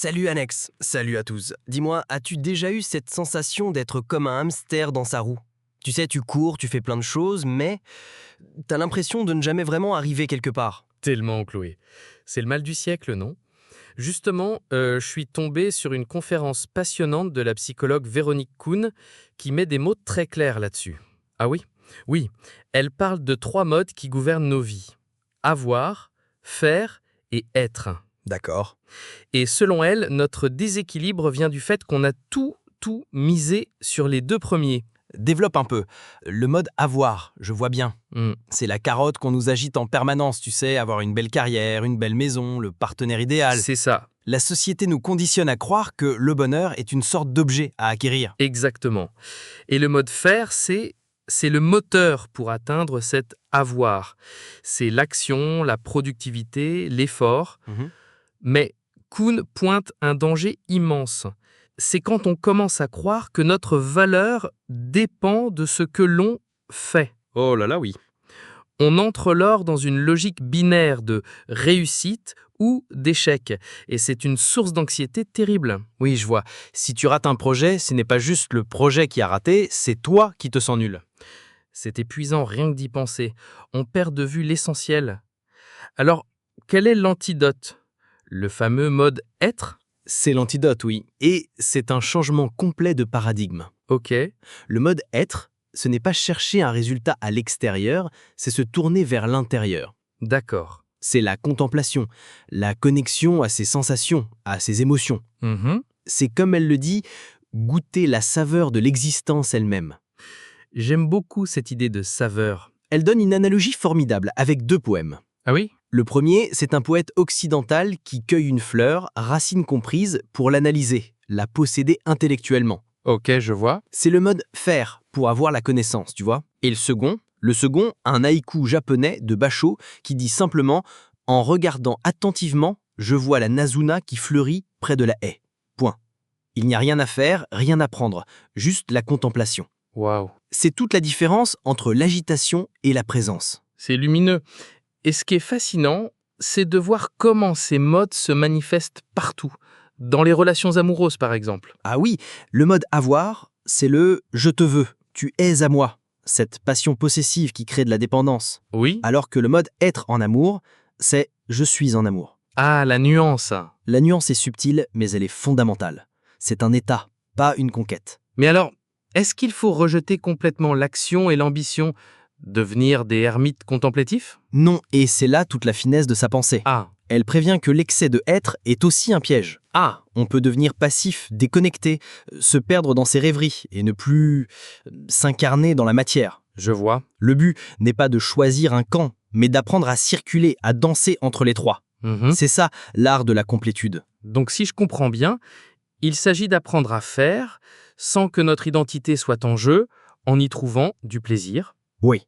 Salut Annex, salut à tous. Dis-moi, as-tu déjà eu cette sensation d'être comme un hamster dans sa roue? Tu sais, tu cours, tu fais plein de choses, mais t'as l'impression de ne jamais vraiment arriver quelque part. Tellement, Chloé. C'est le mal du siècle, non? Justement, je suis tombé sur une conférence passionnante de la psychologue Véronique Kuhn qui met des mots très clairs là-dessus. Ah oui? Oui, elle parle de 3 modes qui gouvernent nos vies. Avoir, faire et être. D'accord. Et selon elle, notre déséquilibre vient du fait qu'on a tout misé sur les 2 premiers. Développe un peu. Le mode avoir, je vois bien. Hmm, C'est la carotte qu'on nous agite en permanence, tu sais, avoir une belle carrière, une belle maison, le partenaire idéal. c'est ça, La société nous conditionne à croire que le bonheur est une sorte d'objet à acquérir. exactement. Et le mode faire, c'est le moteur pour atteindre cet avoir. C'est l'action, la productivité, l'effort. Mhm. Mais Kuhn pointe un danger immense. C'est quand on commence à croire que notre valeur dépend de ce que l'on fait. Oh là là, oui. On entre alors dans une logique binaire de réussite ou d'échec. Et c'est une source d'anxiété terrible. Oui, je vois. Si tu rates un projet, ce n'est pas juste le projet qui a raté, c'est toi qui te sens nul. C'est épuisant rien que d'y penser. On perd de vue l'essentiel. Alors, quel est l'antidote? Le fameux mode être? C'est l'antidote, oui. Et c'est un changement complet de paradigme. Ok, Le mode être, ce n'est pas chercher un résultat à l'extérieur, c'est se tourner vers l'intérieur. d'accord. C'est la contemplation, la connexion à ses sensations, à ses émotions. Mhm. C'est comme elle le dit, goûter la saveur de l'existence elle-même. J'aime beaucoup cette idée de saveur. Elle donne une analogie formidable avec 2 poèmes. Ah oui? Le premier, c'est un poète occidental qui cueille une fleur, racine comprise, pour l'analyser, la posséder intellectuellement. Ok, je vois. C'est le mode faire pour avoir la connaissance, tu vois. Et le second, un haïku japonais de Basho qui dit simplement « En regardant attentivement, je vois la Nazuna qui fleurit près de la haie. » Point. Il n'y a rien à faire, rien à prendre, juste la contemplation. Waouh. C'est toute la différence entre l'agitation et la présence. C'est lumineux. Et ce qui est fascinant, c'est de voir comment ces modes se manifestent partout. Dans les relations amoureuses, par exemple. Ah oui, le mode avoir, c'est le « je te veux, tu es à moi », cette passion possessive qui crée de la dépendance. Oui? Alors que le mode être en amour, c'est « je suis en amour ». Ah, la nuance. La nuance est subtile, mais elle est fondamentale. C'est un état, pas une conquête. Mais alors, est-ce qu'il faut rejeter complètement l'action et l'ambition, devenir des ermites contemplatifs? Non, et c'est là toute la finesse de sa pensée. Ah. Elle prévient que l'excès de être est aussi un piège. Ah. On peut devenir passif, déconnecté, se perdre dans ses rêveries et ne plus s'incarner dans la matière. Je vois. Le but n'est pas de choisir un camp, mais d'apprendre à circuler, à danser entre les 3. Mhm. C'est ça, l'art de la complétude. Donc si je comprends bien, il s'agit d'apprendre à faire sans que notre identité soit en jeu, en y trouvant du plaisir, Oui,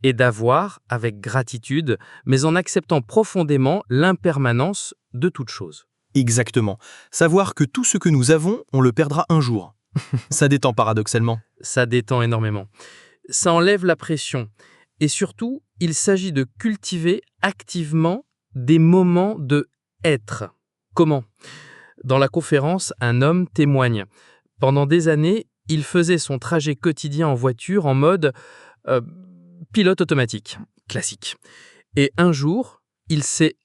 et d'avoir avec gratitude, mais en acceptant profondément l'impermanence de toute chose. exactement. Savoir que tout ce que nous avons, on le perdra un jour. Ça détend paradoxalement. Ça détend énormément. Ça enlève la pression. Et surtout, il s'agit de cultiver activement des moments de être. Comment? Dans la conférence, un homme témoigne. Pendant des années, il faisait son trajet quotidien en voiture en mode euh, pilote automatique, classique. Et un jour, il s'est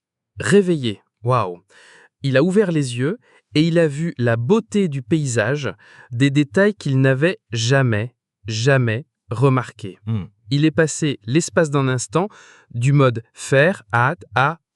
réveillé. Waouh! Il a ouvert les yeux et il a vu la beauté du paysage, des détails qu'il n'avait jamais remarqués. Il est passé, l'espace d'un instant, du mode faire,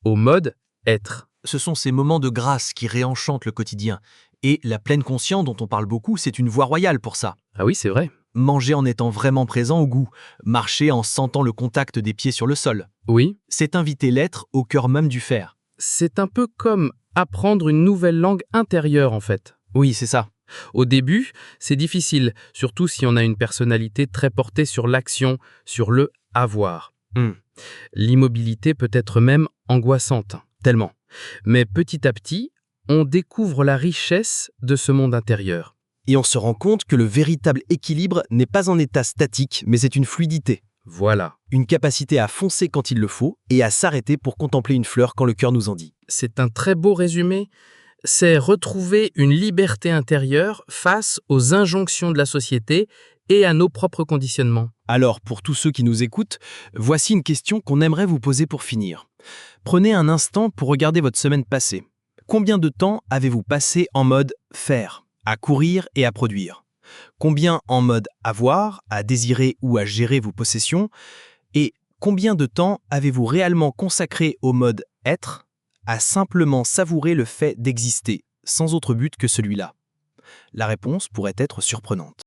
au mode être. Ce sont ces moments de grâce qui réenchantent le quotidien. Et la pleine conscience dont on parle beaucoup, c'est une voie royale pour ça. Ah oui, c'est vrai. Manger en étant vraiment présent au goût, marcher en sentant le contact des pieds sur le sol. Oui, C'est inviter l'être au cœur même du faire. c'est un peu comme apprendre une nouvelle langue intérieure en fait. Oui, c'est ça. Au début, c'est difficile, surtout si on a une personnalité très portée sur l'action, sur le avoir. L'immobilité peut être même angoissante, tellement. Mais petit à petit, on découvre la richesse de ce monde intérieur. Et on se rend compte que le véritable équilibre n'est pas un état statique, mais c'est une fluidité. Voilà. Une capacité à foncer quand il le faut et à s'arrêter pour contempler une fleur quand le cœur nous en dit. C'est un très beau résumé. c'est retrouver une liberté intérieure face aux injonctions de la société et à nos propres conditionnements. Alors, pour tous ceux qui nous écoutent, voici une question qu'on aimerait vous poser pour finir. Prenez un instant pour regarder votre semaine passée. Combien de temps avez-vous passé en mode faire, à courir et à produire? Combien en mode avoir, à désirer ou à gérer vos possessions? Et combien de temps avez-vous réellement consacré au mode être, à simplement savourer le fait d'exister, sans autre but que celui-là? La réponse pourrait être surprenante.